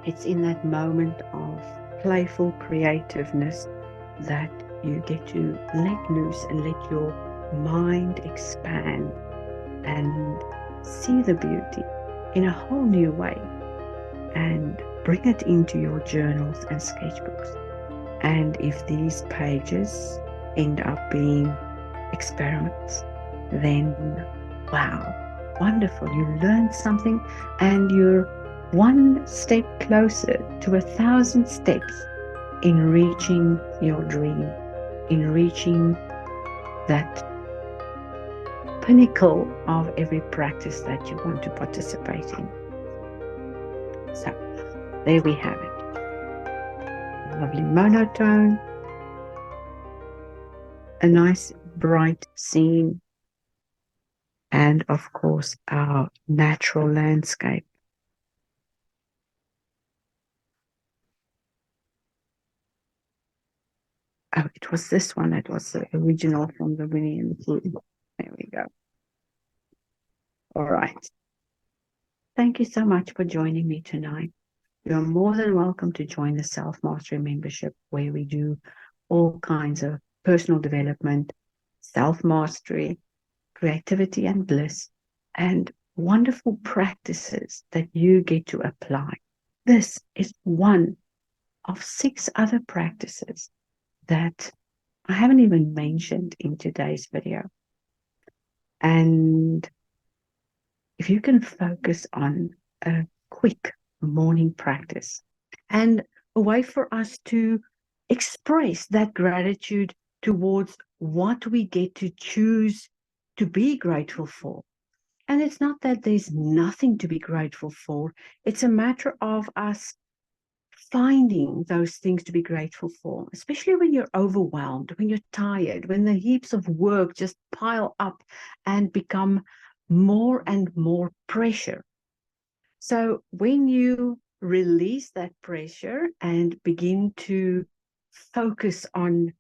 It's in that moment of playful creativeness that you get to let loose and let your mind expand and see the beauty in a whole new way and bring it into your journals and sketchbooks. And if these pages end up being experiments, then wow, wonderful. You learned something and you're one step closer to 1,000 steps in reaching your dream, in reaching that pinnacle of every practice that you want to participate in. So there we have it. Lovely monotone, a nice bright scene, and of course our natural landscape. Oh, it was this one that was the original from the Winnie and the Pooh. There we go. All right. Thank you so much for joining me tonight. You're more than welcome to join the Self-Mastery membership, where we do all kinds of personal development, self-mastery, creativity and bliss, and wonderful practices that you get to apply. This is one of 6 other practices that I haven't even mentioned in today's video. And if you can focus on a quick morning practice and a way for us to express that gratitude towards what we get to choose to be grateful for. And it's not that there's nothing to be grateful for. It's a matter of us finding those things to be grateful for, especially when you're overwhelmed, when you're tired, when the heaps of work just pile up and become more and more pressure. So when you release that pressure and begin to focus on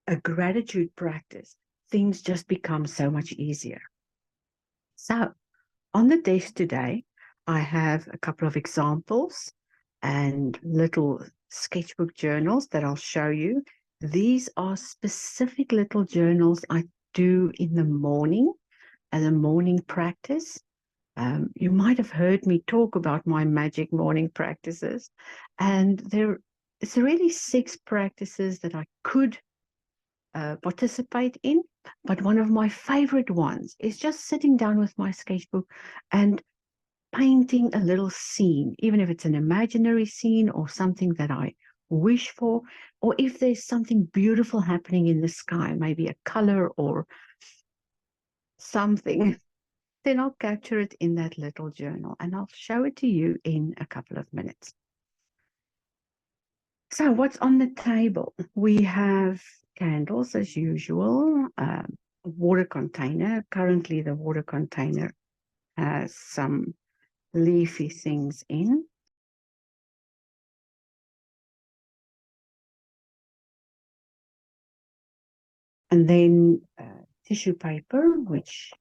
a gratitude practice, things just become so much easier. So on the desk today, I have a couple of examples and little sketchbook journals that I'll show you. These are specific little journals I do in the morning as a morning practice. You might have heard me talk about my magic morning practices, and it's really 6 practices that I could participate in, but one of my favorite ones is just sitting down with my sketchbook and painting a little scene, even if it's an imaginary scene or something that I wish for, or if there's something beautiful happening in the sky, maybe a color or something, then I'll capture it in that little journal and I'll show it to you in a couple of minutes. So what's on the table? We have candles as usual, a water container. Currently the water container has some leafy things in. And then tissue paper, which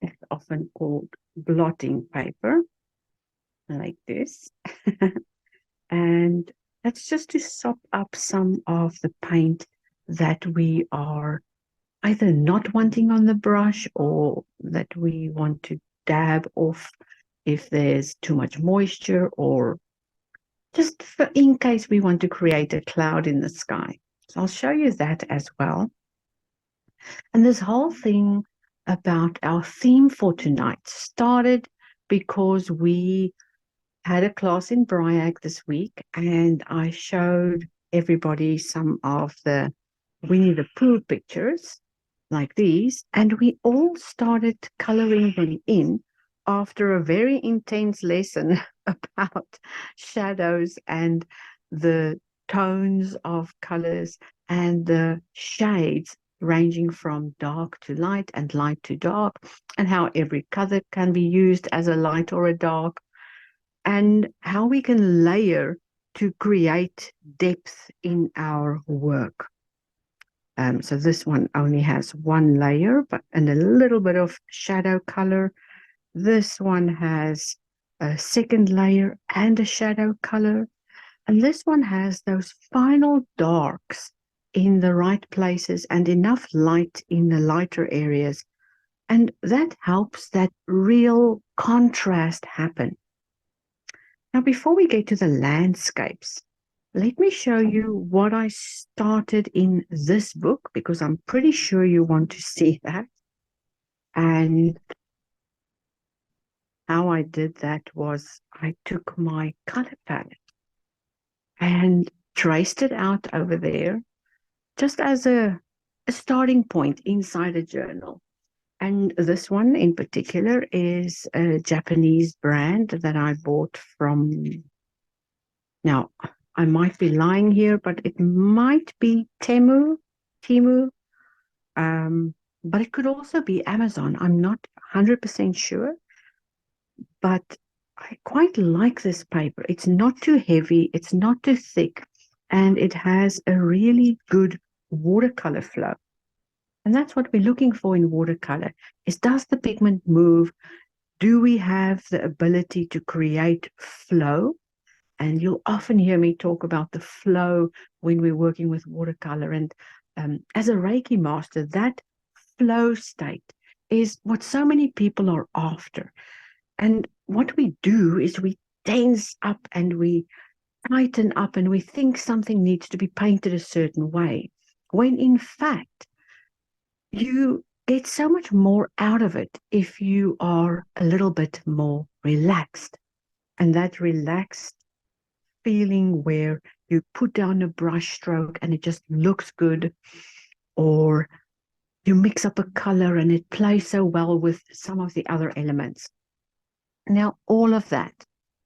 is often called blotting paper, like this. And that's just to sop up some of the paint that we are either not wanting on the brush or that we want to dab off if there's too much moisture, or just in case we want to create a cloud in the sky. So I'll show you that as well. And this whole thing about our theme for tonight started because we had a class in Bryac this week, and I showed everybody some of the Winnie the Pooh pictures like these, and we all started coloring them in after a very intense lesson about shadows and the tones of colors and the shades ranging from dark to light and light to dark, and how every color can be used as a light or a dark, and how we can layer to create depth in our work. So this one only has 1 layer, and a little bit of shadow color. This one has a second layer, and a shadow color. And this one has those final darks in the right places and enough light in the lighter areas. And that helps that real contrast happen. Now, before we get to the landscapes, let me show you what I started in this book, because I'm pretty sure you want to see that. And how I did that was I took my color palette and traced it out over there just as a starting point inside a journal. And this one in particular is a Japanese brand that I bought from, now I might be lying here, but it might be Temu, but it could also be Amazon. I'm not 100% sure, but I quite like this paper. It's not too heavy, it's not too thick, and it has a really good watercolor flow. And that's what we're looking for in watercolor, is does the pigment move? Do we have the ability to create flow? And you'll often hear me talk about the flow when we're working with watercolor. And as a Reiki master, that flow state is what so many people are after. And what we do is we tense up and we tighten up and we think something needs to be painted a certain way, when in fact, you get so much more out of it if you are a little bit more relaxed. And that relaxed feeling where you put down a brush stroke and it just looks good, or you mix up a color and it plays so well with some of the other elements. Now, all of that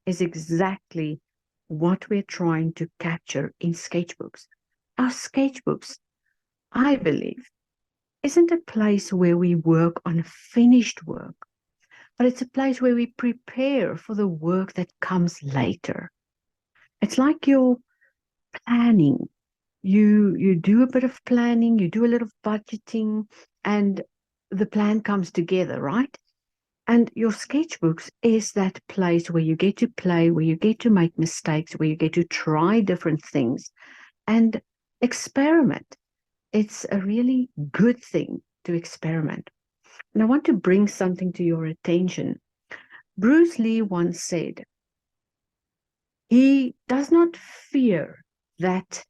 is exactly what we're trying to capture in sketchbooks. Our sketchbooks, I believe, isn't a place where we work on finished work, but it's a place where we prepare for the work that comes later. It's like you're planning. You do a bit of planning, you do a little budgeting, and the plan comes together, right? And your sketchbooks is that place where you get to play, where you get to make mistakes, where you get to try different things and experiment. It's a really good thing to experiment. And I want to bring something to your attention. Bruce Lee once said, he does not fear that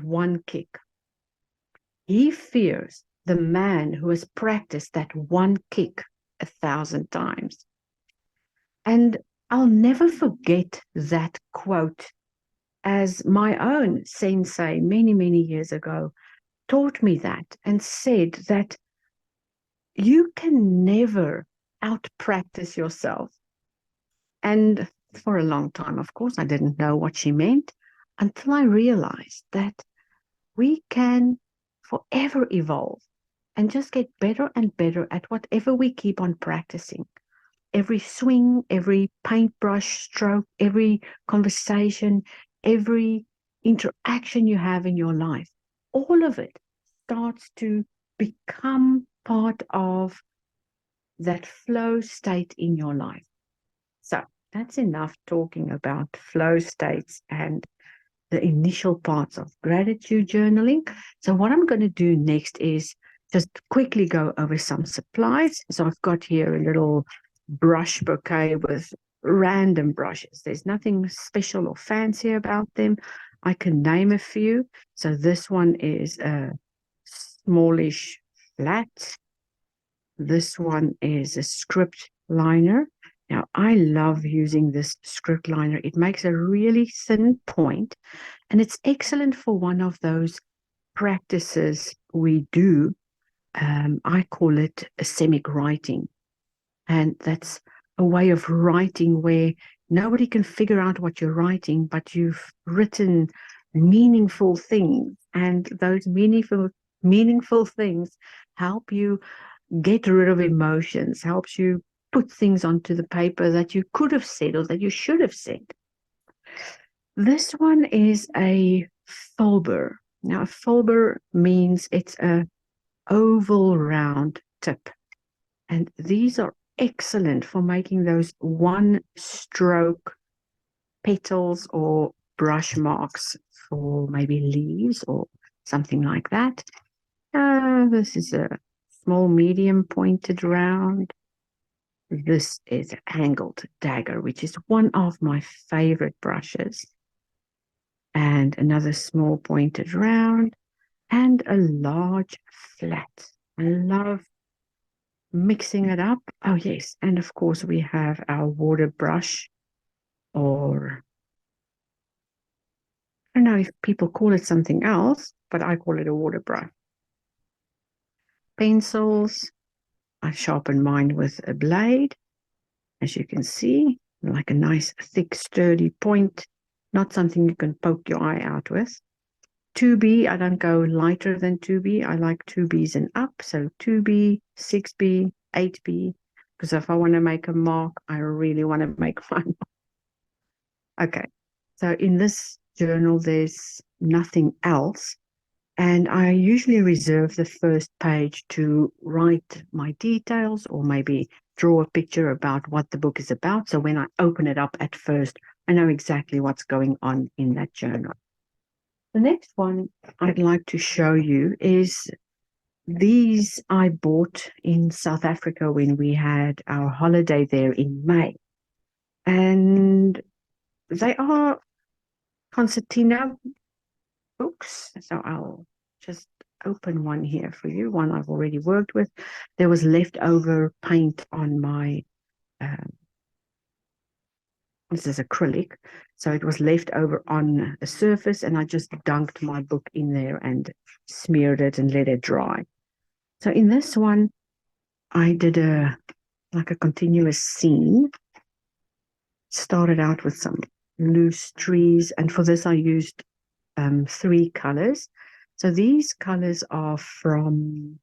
one kick. He fears the man who has practiced that one kick 1,000 times. And I'll never forget that quote, as my own sensei many, many years ago taught me that and said that you can never out-practice yourself. And for a long time, of course, I didn't know what she meant until I realized that we can forever evolve and just get better and better at whatever we keep on practicing. Every swing, every paintbrush stroke, every conversation, every interaction you have in your life, all of it starts to become part of that flow state in your life. So that's enough talking about flow states and the initial parts of gratitude journaling. So what I'm going to do next is just quickly go over some supplies. So I've got here a little brush bouquet with random brushes. There's nothing special or fancy about them. I can name a few. So this one is a smallish flat. This one is a script liner. Now, I love using this script liner. It makes a really thin point, and it's excellent for one of those practices we do. I call it asemic writing. And that's a way of writing where nobody can figure out what you're writing, but you've written meaningful things. And those meaningful things help you get rid of emotions, helps you put things onto the paper that you could have said or that you should have said. This one is a fulber. Now, a fulber means it's a oval round tip. And these are excellent for making those one stroke petals or brush marks for maybe leaves or something like that. This is a small, medium pointed round. This is angled dagger, which is one of my favorite brushes. And another small pointed round and a large flat. I love mixing it up. Oh, yes. And of course, we have our water brush, or I don't know if people call it something else, but I call it a water brush. Pencils. I sharpen mine with a blade, as you can see, like a nice, thick, sturdy point, not something you can poke your eye out with. 2B, I don't go lighter than 2B. I like 2Bs and up. So 2B, 6B, 8B. Because if I want to make a mark, I really want to make one. Okay. So in this journal, there's nothing else. And I usually reserve the first page to write my details or maybe draw a picture about what the book is about. So when I open it up at first, I know exactly what's going on in that journal. The next one I'd like to show you is these I bought in South Africa when we had our holiday there in May. And they are concertina books. So I'll just open one here for you, one I've already worked with. There was leftover paint on my, this is acrylic, so it was left over on the surface, and I just dunked my book in there and smeared it and let it dry. So in this one, I did like a continuous scene. Started out with some loose trees, and for this I used 3 colors. So these colors are from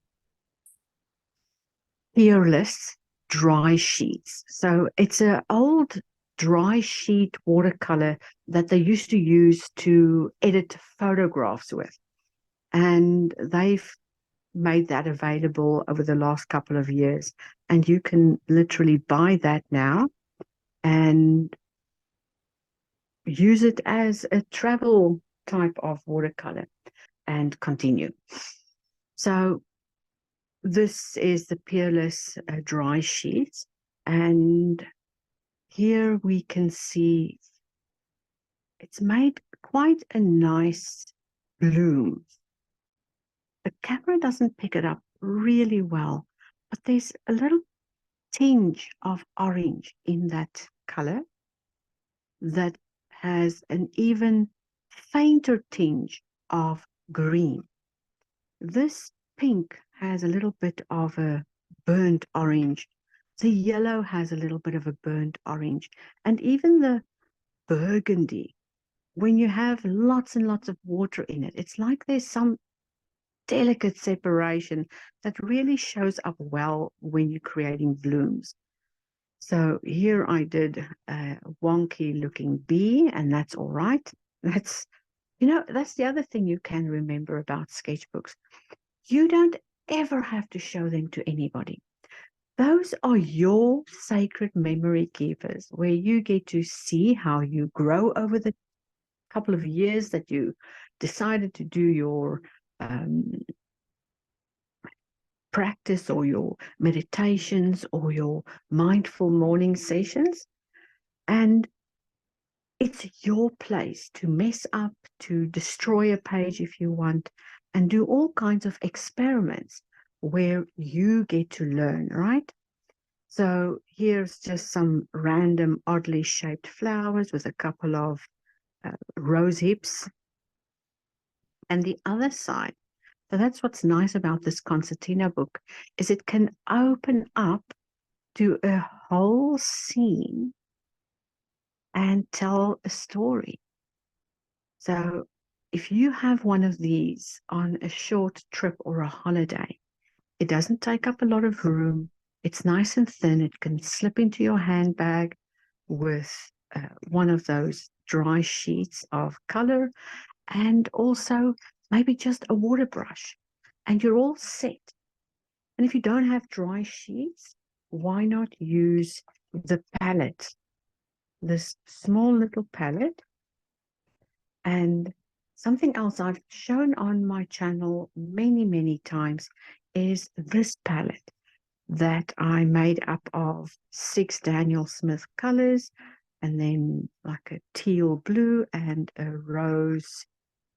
Fearless dry sheets. So it's an old dry sheet watercolor that they used to use to edit photographs with. And they've made that available over the last couple of years. And you can literally buy that now and use it as a travel type of watercolor and continue. So this is the Peerless dry sheets, and here we can see it's made quite a nice bloom. The camera doesn't pick it up really well, but there's a little tinge of orange in that color that has an even fainter tinge of green. This pink has a little bit of a burnt orange. The yellow has a little bit of a burnt orange. And even the burgundy, when you have lots and lots of water in it, it's like there's some delicate separation that really shows up well when you're creating blooms. So here I did a wonky looking bee, and that's all right. That's, that's the other thing you can remember about sketchbooks. You don't ever have to show them to anybody. Those are your sacred memory keepers, where you get to see how you grow over the couple of years that you decided to do your practice or your meditations or your mindful morning sessions. And it's your place to mess up, to destroy a page if you want, and do all kinds of experiments where you get to learn, right? So here's just some random oddly shaped flowers with a couple of rose hips. And the other side, so that's what's nice about this concertina book, is it can open up to a whole scene and tell a story. So if you have one of these on a short trip or a holiday, it doesn't take up a lot of room. It's nice and thin. It can slip into your handbag with one of those dry sheets of color, and also maybe just a water brush, and you're all set. And if you don't have dry sheets, why not use the palette, this small little palette? And something else I've shown on my channel many, many times is this palette that I made up of 6 Daniel Smith colors, and then like a teal blue and a rose,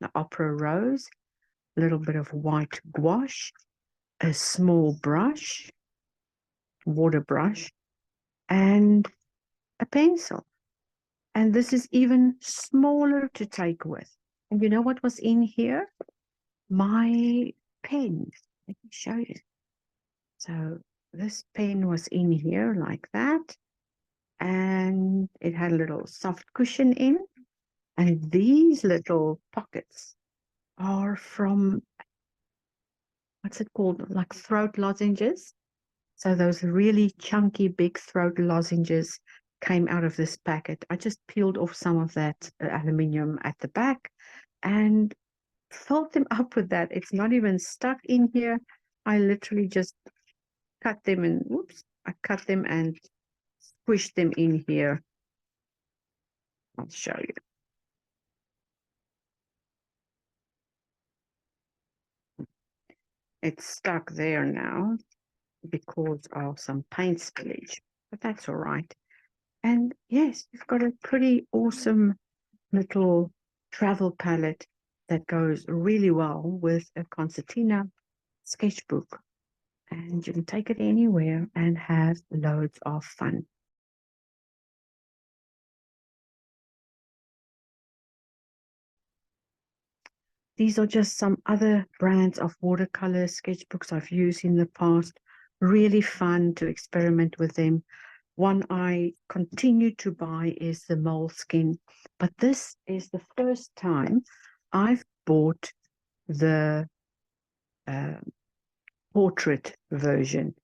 an opera rose, a little bit of white gouache, a small brush, water brush, and a pencil. And this is even smaller to take with. And you know what was in here? My pen. Let me show you. So this pen was in here like that. And it had a little soft cushion in. And these little pockets are from, what's it called? Like throat lozenges. So those really chunky, big throat lozenges came out of this packet. I just peeled off some of that aluminium at the back and filled them up with that. It's not even stuck in here. I literally just cut them and, whoops, I cut them and squished them in here. I'll show you. It's stuck there now because of some paint spillage, but that's all right. And yes, you've got a pretty awesome little travel palette that goes really well with a concertina sketchbook. And you can take it anywhere and have loads of fun. These are just some other brands of watercolor sketchbooks I've used in the past. Really fun to experiment with them. One I continue to buy is the Moleskine, but this is the first time I've bought the portrait version.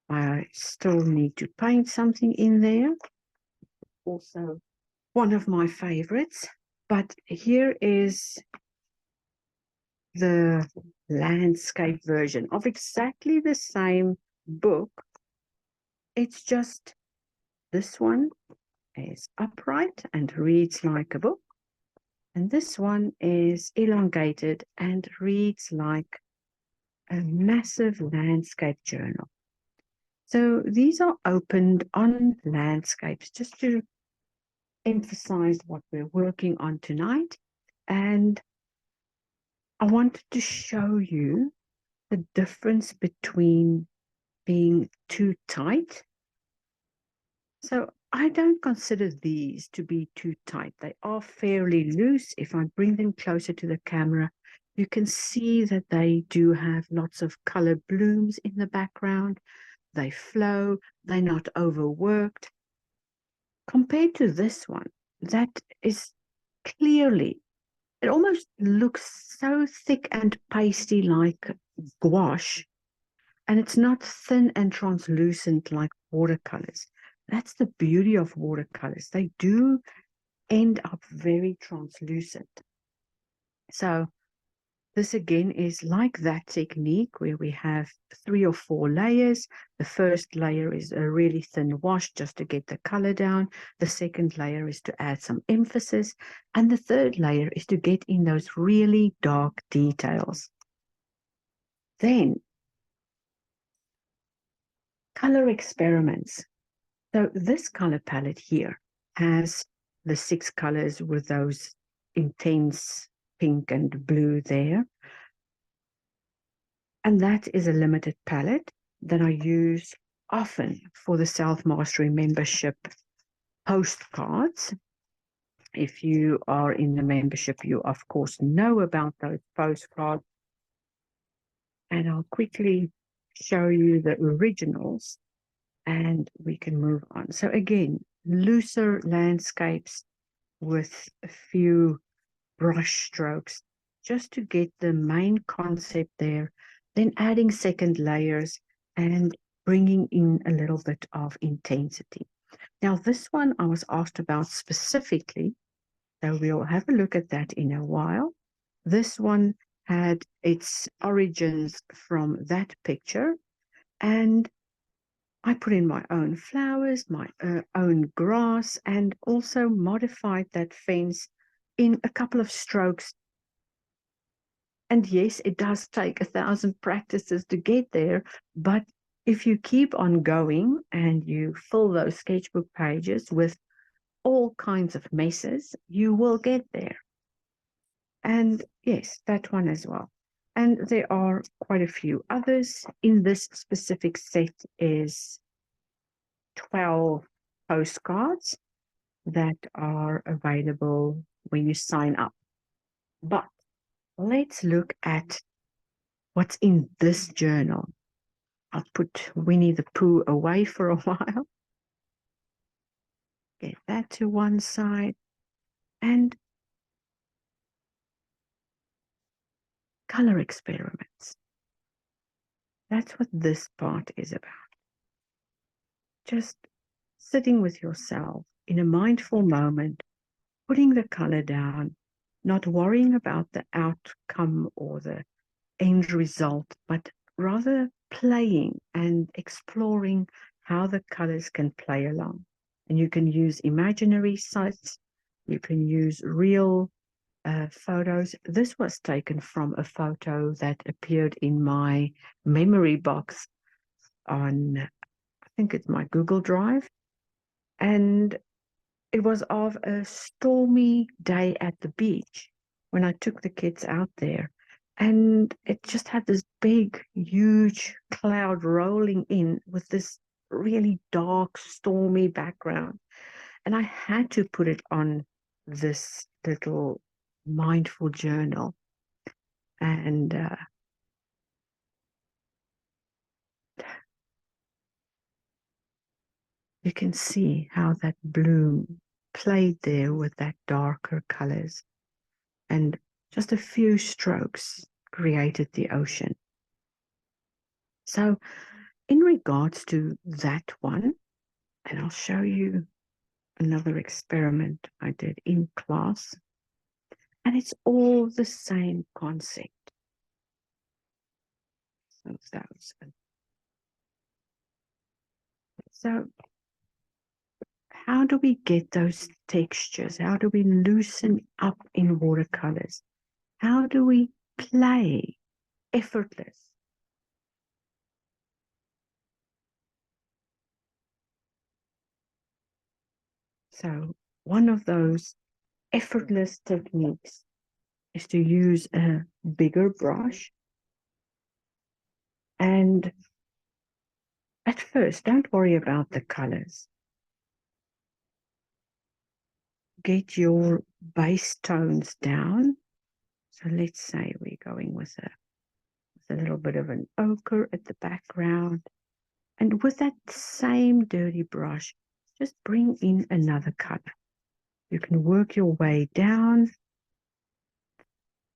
I still need to paint something in there. Also, one of my favorites. But here is the landscape version of exactly the same book. It's just this one is upright and reads like a book. And this one is elongated and reads like a massive landscape journal. So these are opened on landscapes just to emphasize what we're working on tonight. And I wanted to show you the difference between being too tight. So I don't consider these to be too tight. They are fairly loose. If I bring them closer to the camera, you can see that they do have lots of color blooms in the background. They flow, they're not overworked. Compared to this one, that is clearly, it almost looks so thick and pasty like gouache, and it's not thin and translucent like watercolors. That's the beauty of watercolors. They do end up very translucent. So this again is like that technique where we have 3 or 4 layers. The first layer is a really thin wash just to get the color down. The second layer is to add some emphasis. And the third layer is to get in those really dark details. Then, color experiments. So this color palette here has the 6 colors with those intense pink and blue there. And that is a limited palette that I use often for the Self-Mastery membership postcards. If you are in the membership, you of course know about those postcards. And I'll quickly show you the originals and we can move on. So again, looser landscapes with a few brush strokes just to get the main concept there, then adding second layers and bringing in a little bit of intensity. Now, this one I was asked about specifically, so we'll have a look at that in a while. This one had its origins from that picture, and I put in my own flowers, my own grass, and also modified that fence in a couple of strokes. And yes, it does take 1,000 practices to get there, but if you keep on going and you fill those sketchbook pages with all kinds of messes, you will get there. And yes, that one as well. And there are quite a few others. In this specific set is 12 postcards that are available when you sign up. But let's look at what's in this journal. I'll put Winnie the Pooh away for a while. Get that to one side. And color experiments. That's what this part is about. Just sitting with yourself in a mindful moment, putting the color down, not worrying about the outcome or the end result, but rather playing and exploring how the colors can play along. And you can use imaginary sites, you can use real photos. This was taken from a photo that appeared in my memory box on, I think it's my Google Drive. And it was of a stormy day at the beach when I took the kids out there. And it just had this big, huge cloud rolling in with this really dark, stormy background. And I had to put it on this little mindful journal. And you can see how that bloom played there with that darker colors. And just a few strokes created the ocean. So in regards to that one, and I'll show you another experiment I did in class, and it's all the same concept. So how do we get those textures? How do we loosen up in watercolors? How do we play effortless? So one of those effortless techniques is to use a bigger brush. And at first, don't worry about the colors. Get your base tones down. So let's say we're going with a little bit of an ochre at the background. And with that same dirty brush, just bring in another color. You can work your way down.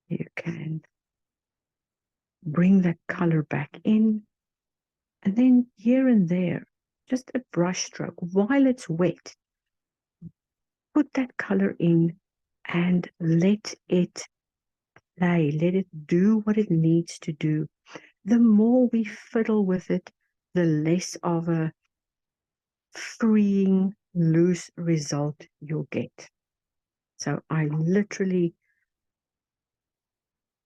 You can bring that color back in. And then here and there, just a brush stroke while it's wet. Put that color in and let it play. Let it do what it needs to do. The more we fiddle with it, the less of a freeing, loose result you'll get. So I literally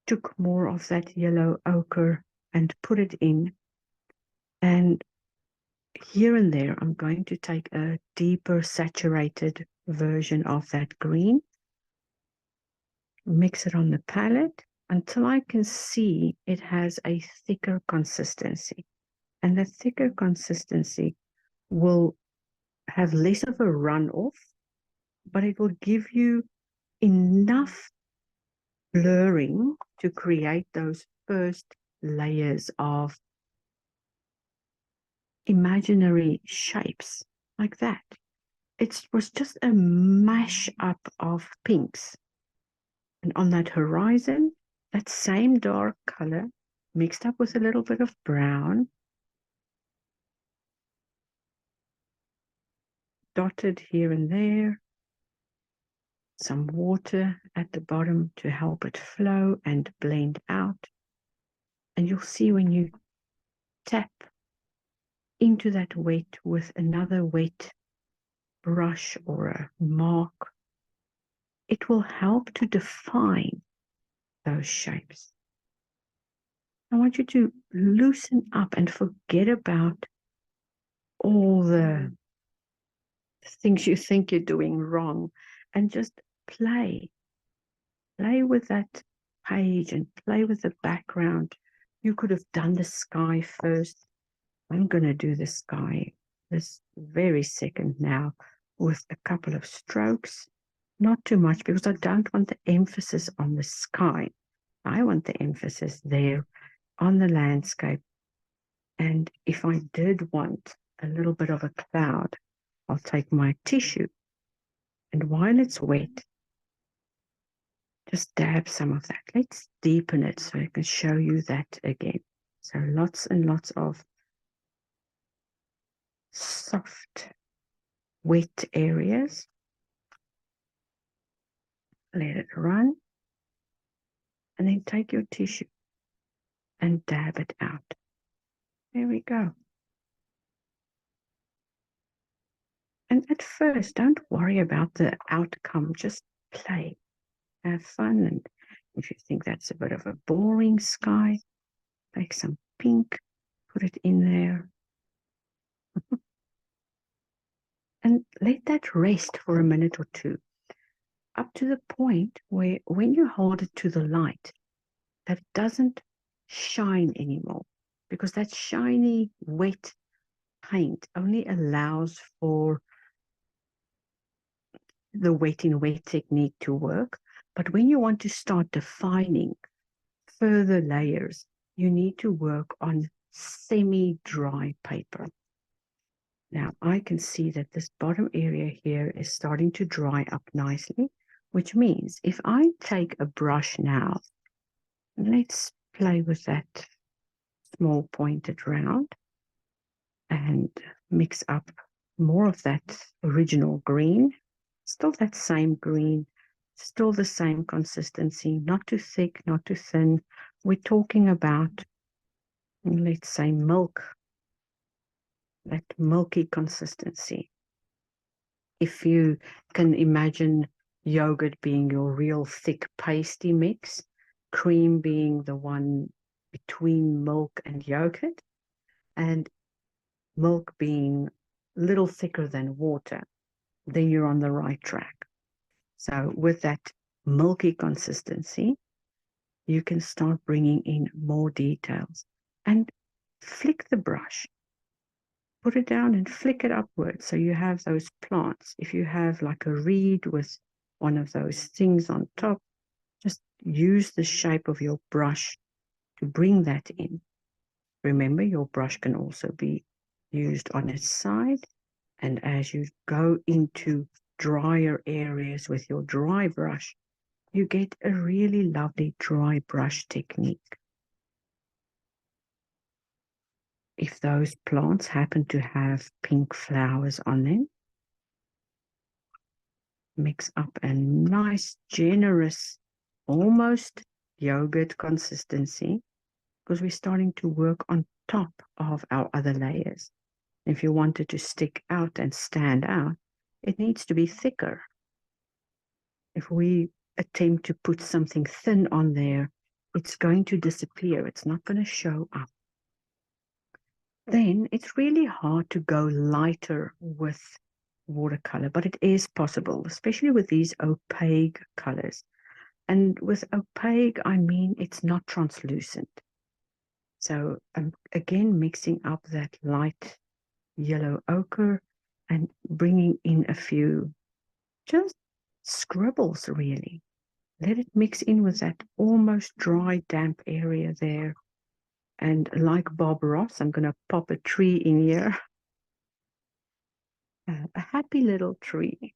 took more of that yellow ochre and put it in. And here and there, I'm going to take a deeper saturated version of that green, mix it on the palette until I can see it has a thicker consistency. And the thicker consistency will have less of a runoff, but it will give you enough blurring to create those first layers of imaginary shapes like that. It was just a mash up of pinks. And on that horizon, that same dark color mixed up with a little bit of brown, dotted here and there, some water at the bottom to help it flow and blend out. And you'll see when you tap into that wet with another wet brush or a mark, it will help to define those shapes. I want you to loosen up and forget about all the things you think you're doing wrong and just play. Play with that page and play with the background. You could have done the sky first. I'm going to do the sky this very second now with a couple of strokes. Not too much because I don't want the emphasis on the sky. I want the emphasis there on the landscape. And if I did want a little bit of a cloud, I'll take my tissue and while it's wet, just dab some of that. Let's deepen it so I can show you that again. So lots and lots of soft, wet areas. Let it run. And then take your tissue and dab it out. There we go. And at first, don't worry about the outcome. Just play. Have fun. And if you think that's a bit of a boring sky, take some pink, put it in there. And let that rest for a minute or two, up to the point where when you hold it to the light, that doesn't shine anymore, because that shiny, wet paint only allows for the wet in wet technique to work. But when you want to start defining further layers, you need to work on semi-dry paper. Now I can see that this bottom area here is starting to dry up nicely, which means if I take a brush now, let's play with that small pointed round and mix up more of that original green, still that same green, still the same consistency, not too thick, not too thin. We're talking about, let's say, milk, that milky consistency. If you can imagine yogurt being your real thick pasty mix, cream being the one between milk and yogurt, and milk being a little thicker than water, then you're on the right track. So with that milky consistency, you can start bringing in more details and flick the brush. Put it down and flick it upwards so you have those plants. If you have like a reed with one of those things on top, just use the shape of your brush to bring that in. Remember, your brush can also be used on its side. And as you go into drier areas with your dry brush, you get a really lovely dry brush technique. If those plants happen to have pink flowers on them, mix up a nice, generous, almost yogurt consistency, because we're starting to work on top of our other layers. If you want it to stick out and stand out, it needs to be thicker. If we attempt to put something thin on there, it's going to disappear. It's not going to show up. Then it's really hard to go lighter with watercolor, but it is possible, especially with these opaque colors. And with opaque, I mean it's not translucent. So again, mixing up that light yellow ochre and bringing in a few just scribbles, really. Let it mix in with that almost dry, damp area there. And like Bob Ross, I'm going to pop a tree in here. A happy little tree.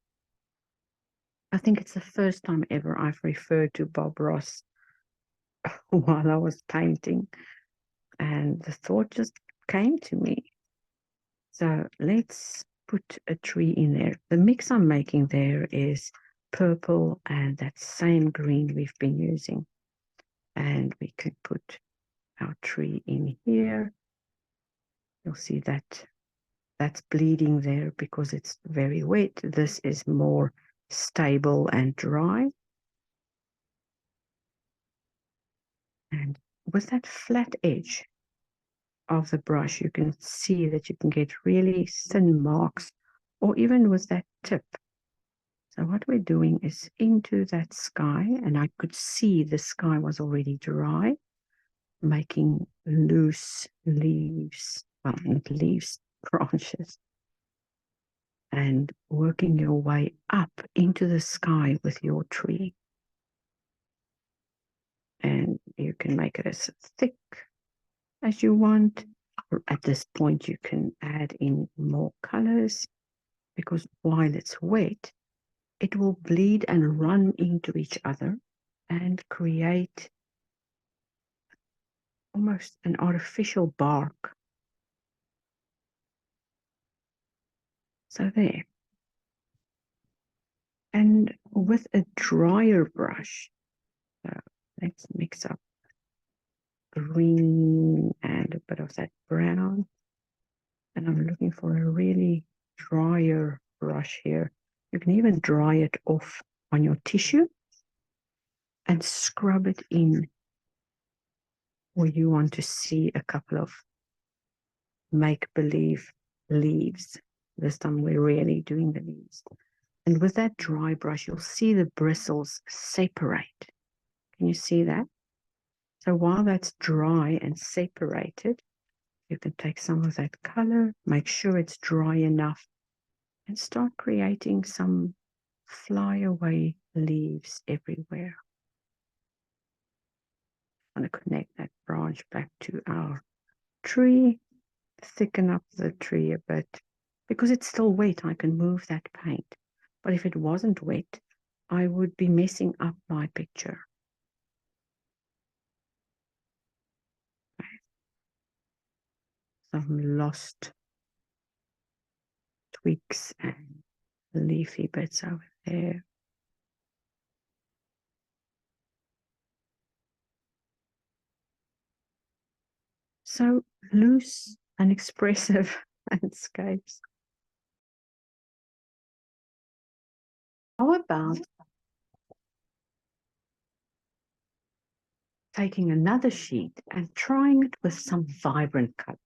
I think it's the first time ever I've referred to Bob Ross while I was painting. And the thought just came to me. So let's put a tree in there. The mix I'm making there is purple and that same green we've been using. And we could put our tree in here. You'll see that That's bleeding there because it's very wet. This is more stable and dry. And with that flat edge of the brush, you can see that you can get really thin marks, or even with that tip. So what we're doing is into that sky, and I could see the sky was already dry, making loose leaves, well, not leaves, branches, and working your way up into the sky with your tree. And you can make it as thick as you want. At this point, you can add in more colors, because while it's wet, it will bleed and run into each other and create almost an artificial bark. So there. And with a drier brush, so let's mix up green and a bit of that brown. And I'm looking for a really drier brush here. You can even dry it off on your tissue and scrub it in where you want to see a couple of make-believe leaves. This time we're really doing the leaves. And with that dry brush, you'll see the bristles separate. Can you see that? So while that's dry and separated, you can take some of that color, make sure it's dry enough, and start creating some flyaway leaves everywhere. I want to connect that branch back to our tree, thicken up the tree a bit. Because it's still wet, I can move that paint. But if it wasn't wet, I would be messing up my picture. Some lost twigs and leafy bits over there. So loose and expressive landscapes. How about taking another sheet and trying it with some vibrant colors,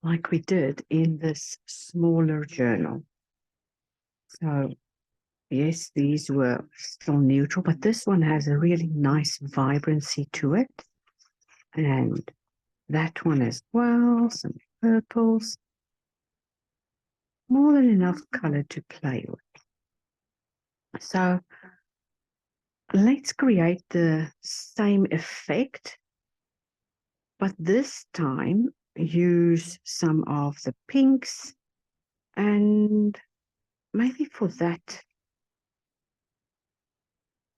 like we did in this smaller journal? So yes, these were still neutral, but this one has a really nice vibrancy to it. And that one as well, some purples. More than enough color to play with. So let's create the same effect, but this time use some of the pinks, and maybe for that,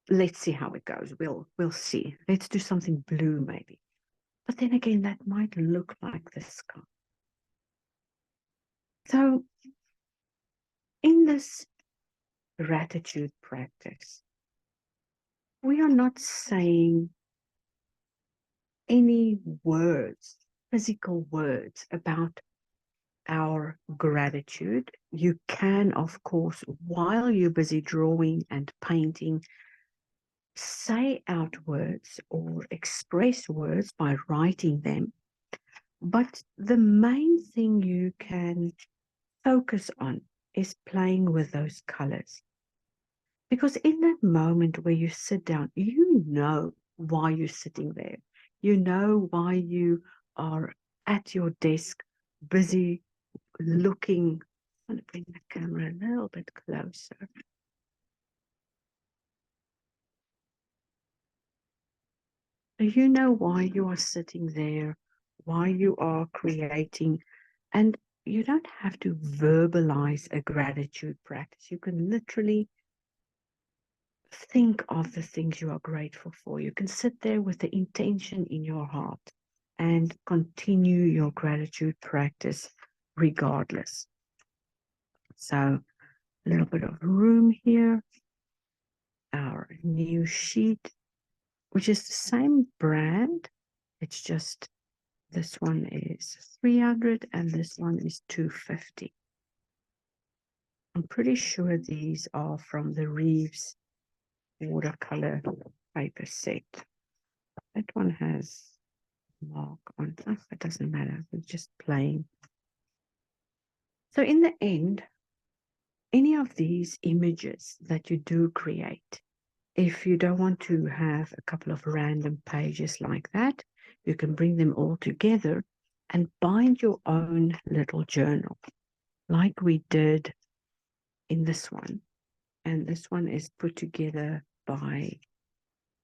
let's see how it goes. We'll see. Let's do something blue maybe. But then again, that might look like the sky. So in this gratitude practice, we are not saying any words, physical words about our gratitude. You can, of course, while you're busy drawing and painting, say out words or express words by writing them. But the main thing you can focus on is playing with those colors. Because in that moment where you sit down, you know why you're sitting there. You know why you are at your desk, busy looking. I'm going to bring the camera a little bit closer. You know why you are sitting there, why you are creating, and you don't have to verbalize a gratitude practice. You can literally think of the things you are grateful for. You can sit there with the intention in your heart and continue your gratitude practice regardless. So a little bit of room here. Our new sheet, which is the same brand. It's just This one is 300 and this one is 250. I'm pretty sure these are from the Reeves watercolor paper set. That one has a mark on it. Oh, it doesn't matter. It's just plain. So in the end, any of these images that you do create, if you don't want to have a couple of random pages like that, you can bring them all together and bind your own little journal, like we did in this one. And this one is put together by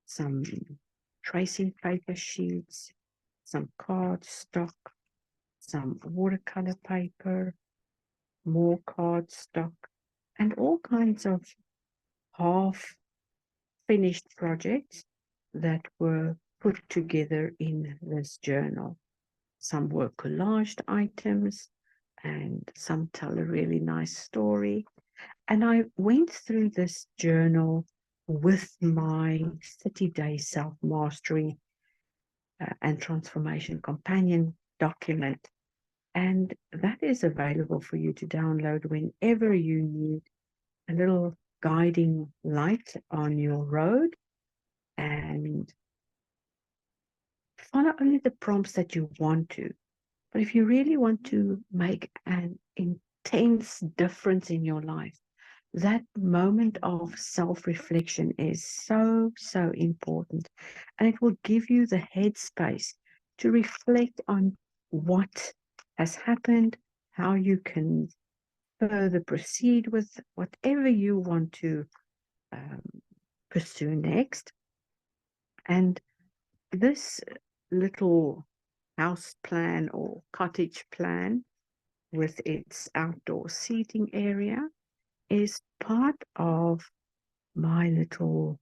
some tracing paper sheets, some cardstock, some watercolor paper, more cardstock, and all kinds of half finished projects that were put together in this journal. Some were collaged items and some tell a really nice story. And I went through this journal with my 30-day self-mastery and transformation companion document. And that is available for you to download whenever you need a little guiding light on your road, and follow only the prompts that you want to. But if you really want to make an intense difference in your life, that moment of self-reflection is so, so important. And it will give you the headspace to reflect on what has happened, how you can further proceed with whatever you want to pursue next. And this little house plan or cottage plan with its outdoor seating area is part of my little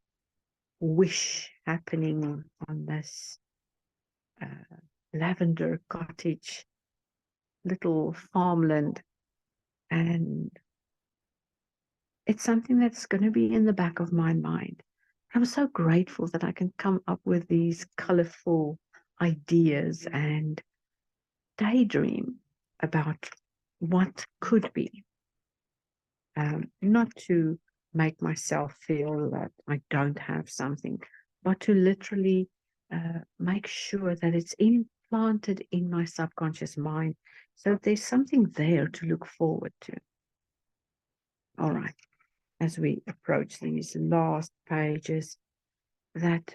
wish happening on this lavender cottage, little farmland. And it's something that's going to be in the back of my mind. I'm so grateful that I can come up with these colorful ideas and daydream about what could be. Not to make myself feel that I don't have something, but to literally make sure that it's implanted in my subconscious mind so there's something there to look forward to. All right, as we approach these last pages, that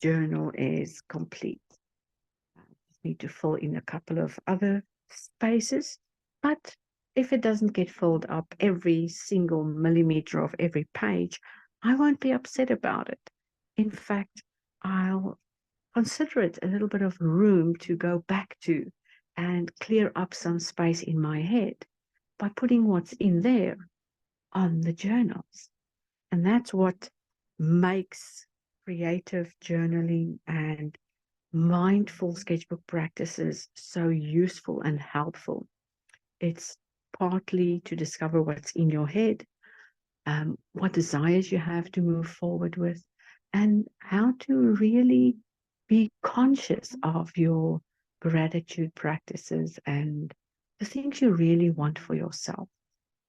journal is complete. I just need to fill in a couple of other spaces, but if it doesn't get filled up every single millimeter of every page, I won't be upset about it. In fact, I'll consider it a little bit of room to go back to and clear up some space in my head by putting what's in there on the journals. And that's what makes creative journaling and mindful sketchbook practices so useful and helpful. It's partly to discover what's in your head, what desires you have to move forward with, and how to really be conscious of your gratitude practices and the things you really want for yourself.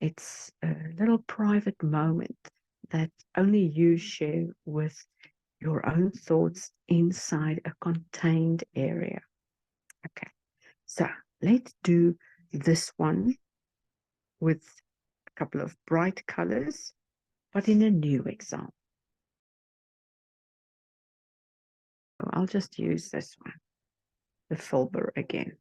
It's a little private moment that only you share with your own thoughts inside a contained area. Okay, so let's do this one with a couple of bright colors, but in a new example. So I'll just use this one, the Fulber again.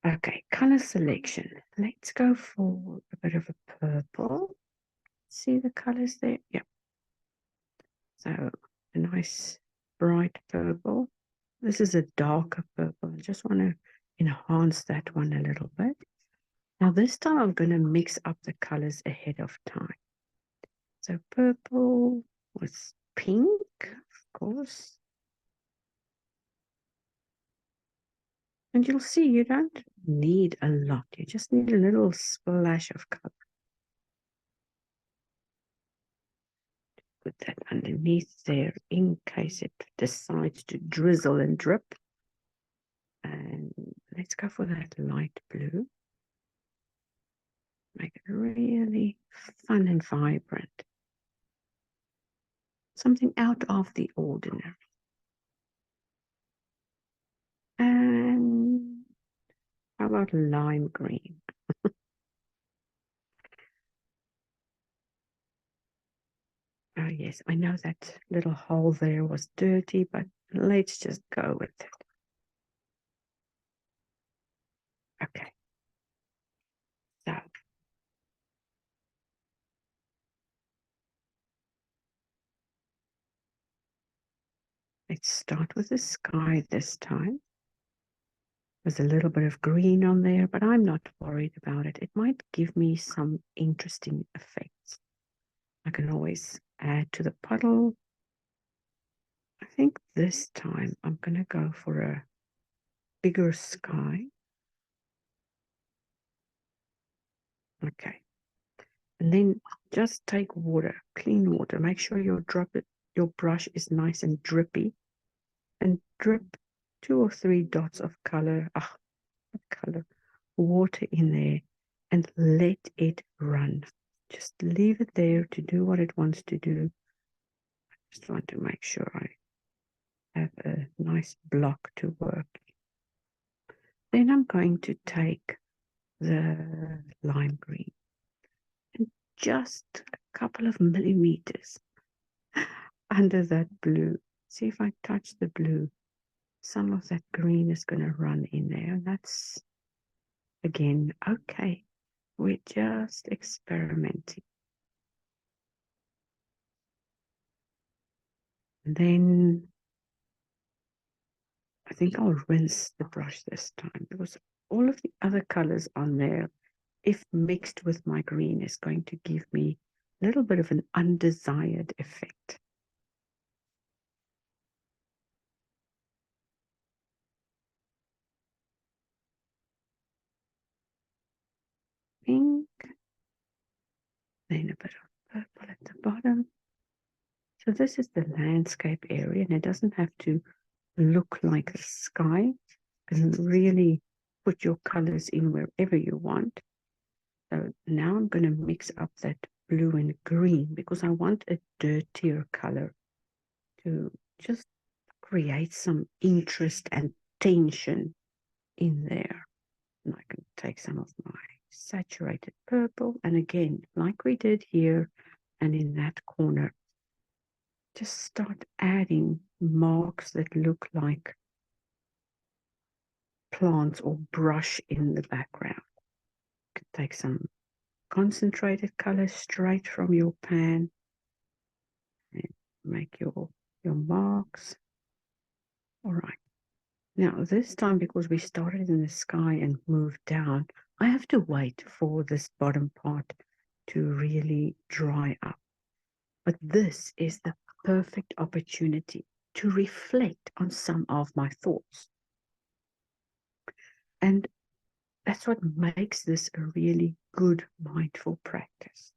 Okay, color selection. Let's go for a bit of a purple. See the colors there? Yeah. So a nice bright purple. This is a darker purple. I just want to enhance that one a little bit. Now this time I'm going to mix up the colors ahead of time. So purple with pink, of course. And you'll see you don't need a lot. You just need a little splash of color. Put that underneath there in case it decides to drizzle and drip. And let's go for that light blue. Make it really fun and vibrant. Something out of the ordinary. And how about lime green? Oh yes, I know that little hole there was dirty, but let's just go with it. Okay. So let's start with the sky this time. There's a little bit of green on there, but I'm not worried about it. It might give me some interesting effects. I can always add to the puddle. I think this time I'm going to go for a bigger sky. Okay. And then just take water, clean water. Make sure your brush is nice and drippy. And drip 2 or 3 dots of color, water in there, and let it run. Just leave it there to do what it wants to do. I just want to make sure I have a nice block to work. Then I'm going to take the lime green and just a couple of millimeters under that blue. See if I touch the blue, some of that green is going to run in there. And that's, again, okay. We're just experimenting. And then I think I'll rinse the brush this time because all of the other colors on there, if mixed with my green, is going to give me a little bit of an undesired effect. Pink, then a bit of purple at the bottom. So this is the landscape area, and it doesn't have to look like the sky. You can really put your colors in wherever you want. So now I'm going to mix up that blue and green because I want a dirtier color to just create some interest and tension in there. And I can take some of my saturated purple, and again, like we did here and in that corner, just start adding marks that look like plants or brush in the background. You can take some concentrated color straight from your pan and make your marks. All right. Now this time, because we started in the sky and moved down, I have to wait for this bottom part to really dry up. But this is the perfect opportunity to reflect on some of my thoughts. And that's what makes this a really good mindful practice.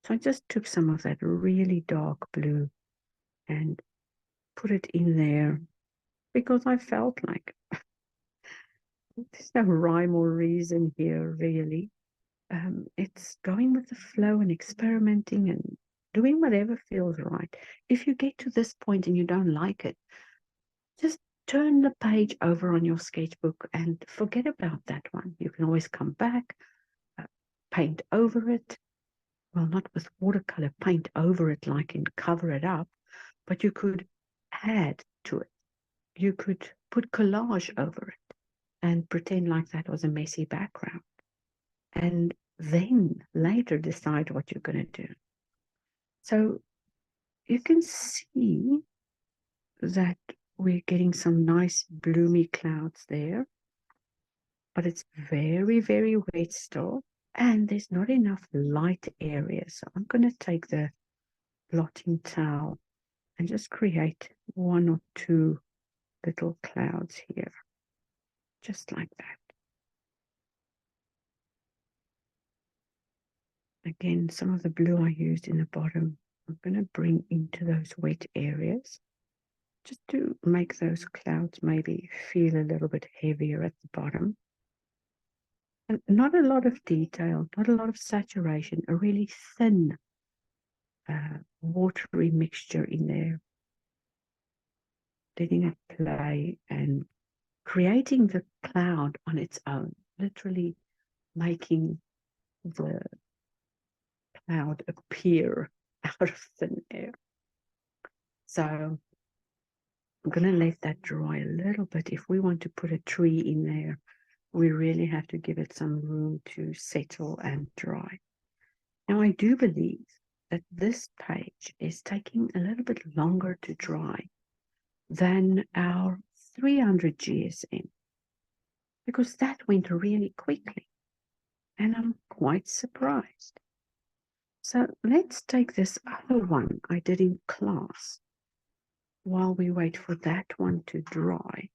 So I just took some of that really dark blue and put it in there because I felt like there's no rhyme or reason here, really. It's going with the flow and experimenting and doing whatever feels right. If you get to this point and you don't like it, just turn the page over on your sketchbook and forget about that one. You can always come back, paint over it. Well, not with watercolor, paint over it like and cover it up, but you could add to it. You could put collage over it and pretend like that was a messy background. And then later decide what you're going to do. So you can see that we're getting some nice bloomy clouds there, but it's very, very wet still, and there's not enough light area. So I'm going to take the blotting towel and just create 1 or 2 little clouds here, just like that. Again, some of the blue I used in the bottom I'm going to bring into those wet areas just to make those clouds maybe feel a little bit heavier at the bottom. And not a lot of detail, not a lot of saturation, a really thin watery mixture in there. Letting it play and creating the cloud on its own, literally making the cloud appear out of thin air. So I'm going to let that dry a little bit. If we want to put a tree in there, we really have to give it some room to settle and dry. Now, I do believe that this page is taking a little bit longer to dry than our 300 GSM, because that went really quickly, and I'm quite surprised. So let's take this other one I did in class while we wait for that one to dry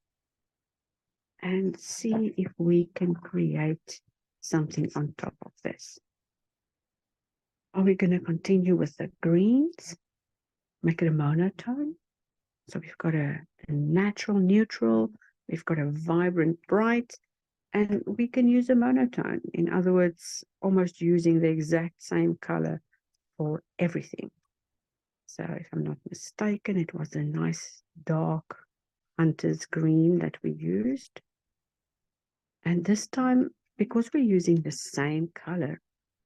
and see if we can create something on top of this. Are we going to continue with the greens, make it a monotone? So we've got a natural neutral, we've got a vibrant bright, and we can use a monotone. In other words, almost using the exact same color for everything. So if I'm not mistaken, it was a nice dark hunter's green that we used. And this time, because we're using the same color,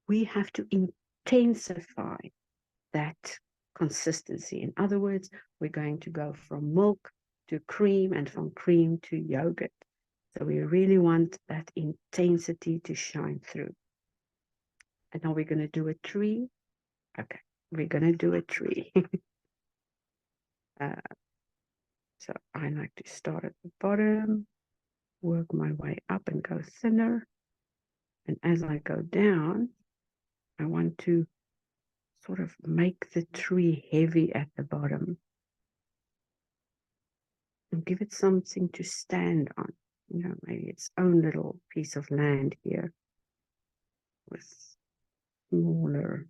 we have to intensify that consistency. In other words, we're going to go from milk to cream and from cream to yogurt. So we really want that intensity to shine through. And now we're going to do a tree. Okay, we're going to do a tree. So I like to start at the bottom, work my way up and go thinner. And as I go down, I want to sort of make the tree heavy at the bottom and give it something to stand on. You know, maybe its own little piece of land here with smaller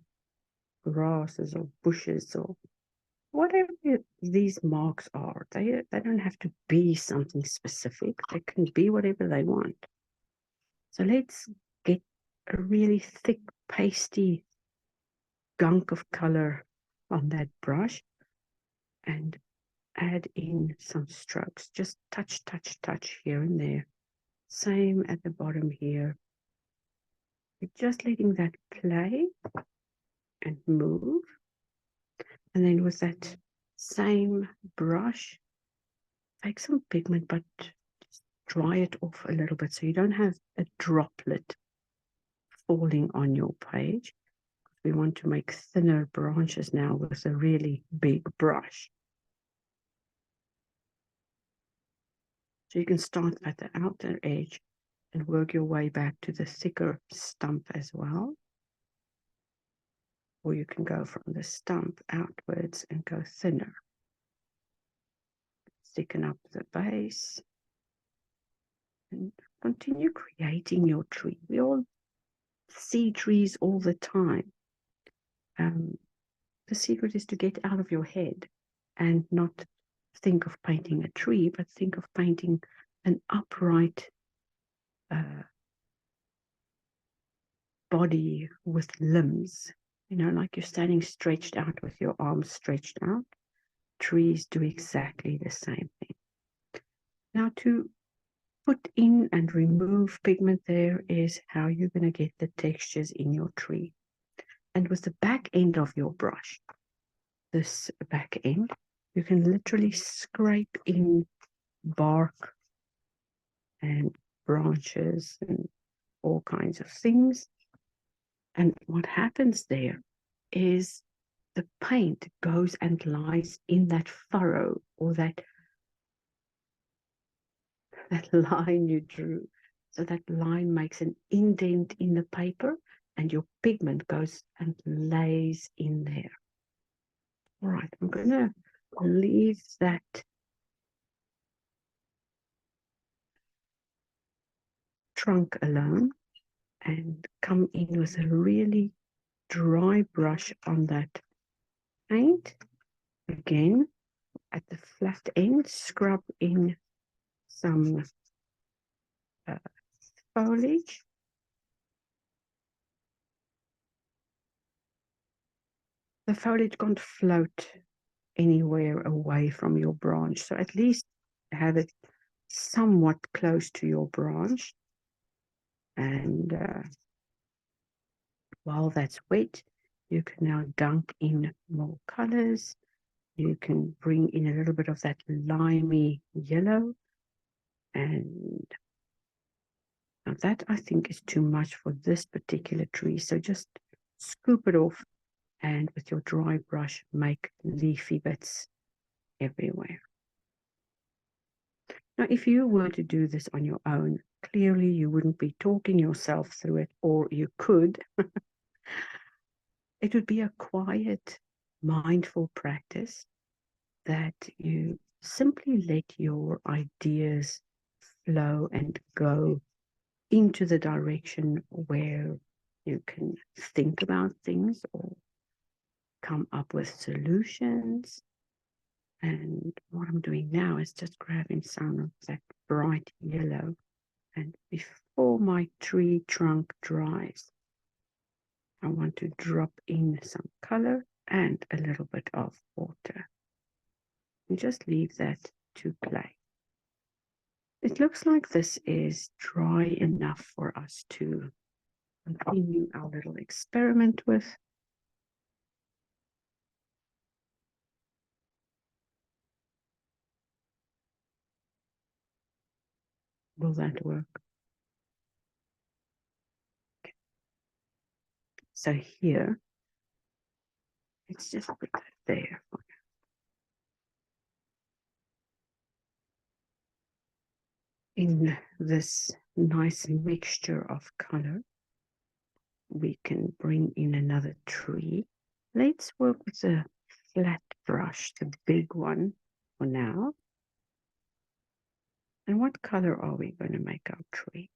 grasses or bushes or whatever these marks are. They don't have to be something specific. They can be whatever they want. So let's get a really thick, pasty gunk of color on that brush and add in some strokes. Just touch, touch, touch here and there. Same at the bottom here. We're just letting that play and move. And then with that same brush, take some pigment, but just dry it off a little bit so you don't have a droplet falling on your page. We want to make thinner branches now with a really big brush. So you can start at the outer edge and work your way back to the thicker stump as well. Or you can go from the stump outwards and go thinner. Thicken up the base and continue creating your tree. We all see trees all the time. The secret is to get out of your head and not think of painting a tree, but think of painting an upright body with limbs, you know, like you're standing stretched out with your arms stretched out. Trees do exactly the same thing. Now, to put in and remove pigment there is how you're going to get the textures in your tree. And with the back end of your brush, this back end, you can literally scrape in bark and branches and all kinds of things. And what happens there is the paint goes and lies in that furrow or that line you drew. So that line makes an indent in the paper and your pigment goes and lays in there. All right, I'm going to leave that trunk alone and come in with a really dry brush on that paint. Again, at the flat end, scrub in some foliage. The foliage can't float anywhere away from your branch, so at least have it somewhat close to your branch. And while that's wet, you can now dunk in more colors. You can bring in a little bit of that limey yellow, and now that I think is too much for this particular tree, so just scoop it off and with your dry brush make leafy bits everywhere. Now, if you were to do this on your own, clearly you wouldn't be talking yourself through it, or you could. It would be a quiet, mindful practice that you simply let your ideas flow and go into the direction where you can think about things or come up with solutions. And what I'm doing now is just grabbing some of that bright yellow, and before my tree trunk dries, I want to drop in some color and a little bit of water and just leave that to play. It looks like this is dry enough for us to continue our little experiment with. Will that work? Okay. So here, let's just put that there. In this nice mixture of color, we can bring in another tree. Let's work with the flat brush, the big one for now. And what color are we going to make our tree?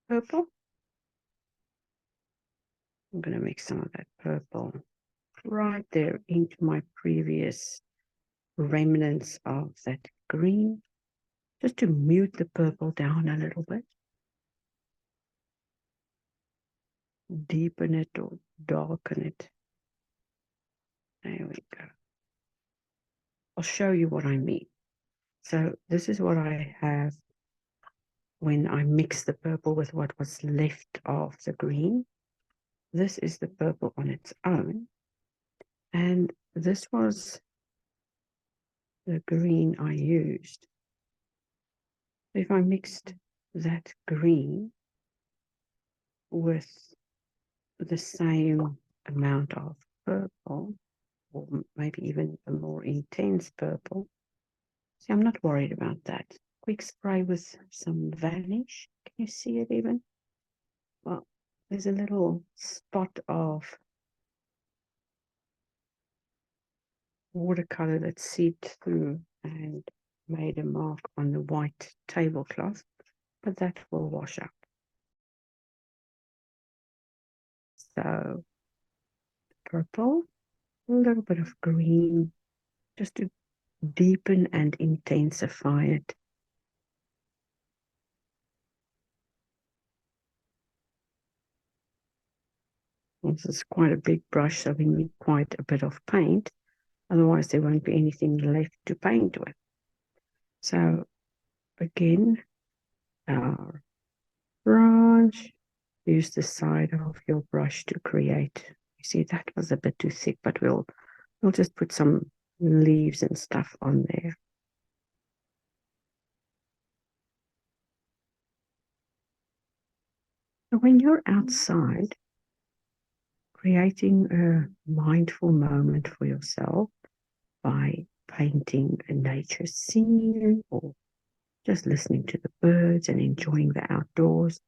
Purple? I'm going to mix some of that purple right there into my previous remnants of that green, just to mute the purple down a little bit. Deepen it or darken it. There we go. I'll show you what I mean. So this is what I have when I mix the purple with what was left of the green. This is the purple on its own. And this was the green I used. If I mixed that green with the same amount of purple, or maybe even a more intense purple, see, I'm not worried about that. Quick spray with some vanish. Can you see it even? Well, there's a little spot of watercolor that seeped through and made a mark on the white tablecloth, but that will wash out. So purple, a little bit of green, just to deepen and intensify it. This is quite a big brush, so we need quite a bit of paint. Otherwise, there won't be anything left to paint with. So again, our branch, use the side of your brush to create. You see, that was a bit too thick, but we'll just put some leaves and stuff on there. So when you're outside, creating a mindful moment for yourself by painting a nature scene or just listening to the birds and enjoying the outdoors.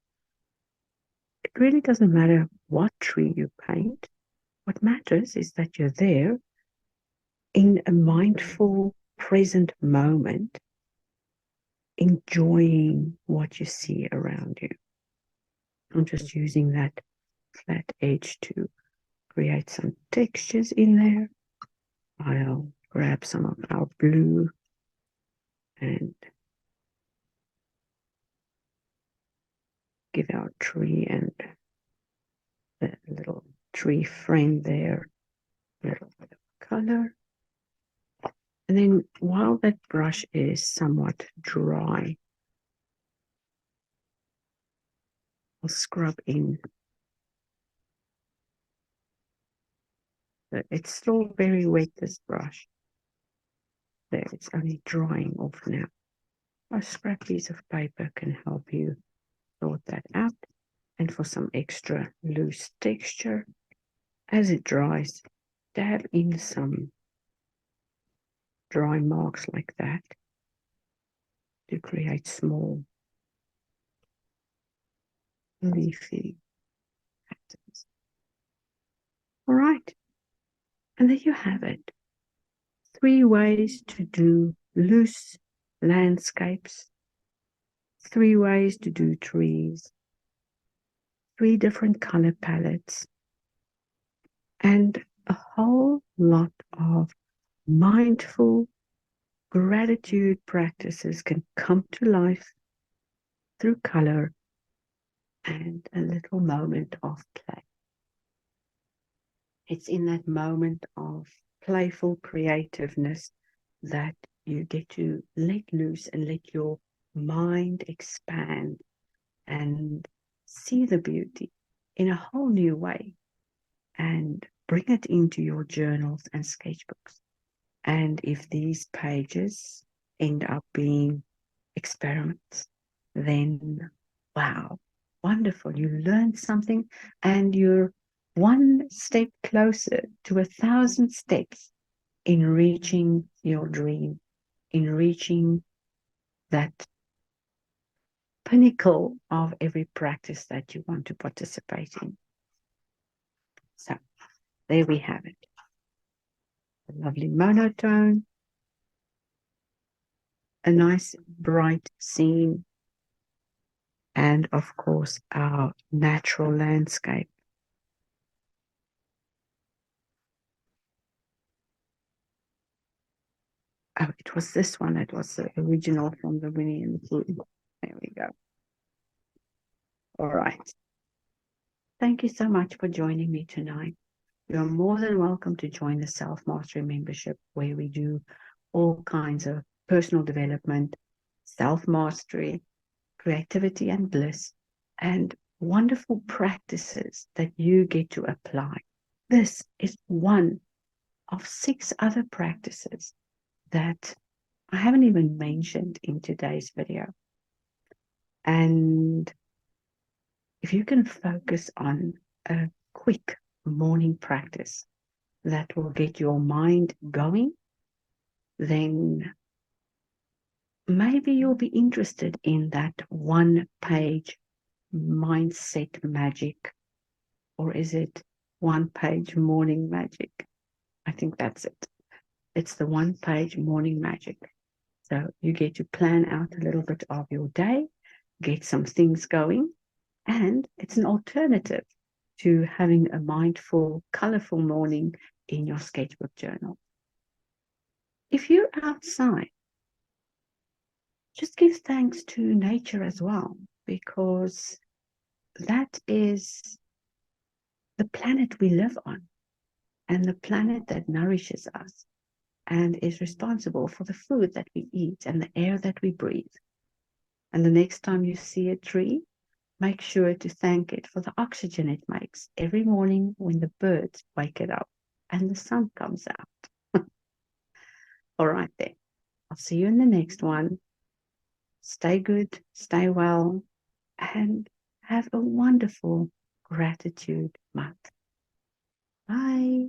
It really doesn't matter what tree you paint. What matters is that you're there in a mindful, present moment, enjoying what you see around you. I'm just using that flat edge to create some textures in there. I'll grab some of our blue and give our tree and the little tree frame there a little bit of color. And then while that brush is somewhat dry, I'll scrub in. It's still very wet, this brush. There, it's only drying off now. A scrap piece of paper can help you sort that out. And for some extra loose texture, as it dries, dab in some dry marks like that to create small leafy patterns. All right, and there you have it. 3 ways to do loose landscapes, 3 ways to do trees, 3 different color palettes, and a whole lot of mindful gratitude practices can come to life through color and a little moment of play. It's in that moment of playful creativeness that you get to let loose and let your mind expand and see the beauty in a whole new way and bring it into your journals and sketchbooks. And if these pages end up being experiments, then wow, wonderful. You learned something and you're one step closer to 1,000 steps in reaching your dream, in reaching that pinnacle of every practice that you want to participate in. So there we have it. A lovely monotone, a nice bright scene, and of course our natural landscape. Oh, it was this one. It was the original from the Winnie and the Pooh. There we go. All right. Thank you so much for joining me tonight. You're more than welcome to join the Self-Mastery membership, where we do all kinds of personal development, self-mastery, creativity and bliss, and wonderful practices that you get to apply. This is one of 6 other practices that I haven't even mentioned in today's video. And if you can focus on a quick morning practice that will get your mind going, then maybe you'll be interested in that 1-page mindset magic. Or is it 1-page morning magic? I think that's it. It's the 1-page morning magic. So you get to plan out a little bit of your day, get some things going, and it's an alternative to having a mindful, colorful morning in your sketchbook journal. If you're outside, just give thanks to nature as well, because that is the planet we live on and the planet that nourishes us and is responsible for the food that we eat and the air that we breathe. And the next time you see a tree, make sure to thank it for the oxygen it makes every morning when the birds wake it up and the sun comes out. All right then. I'll see you in the next one. Stay good, stay well, and have a wonderful gratitude month. Bye.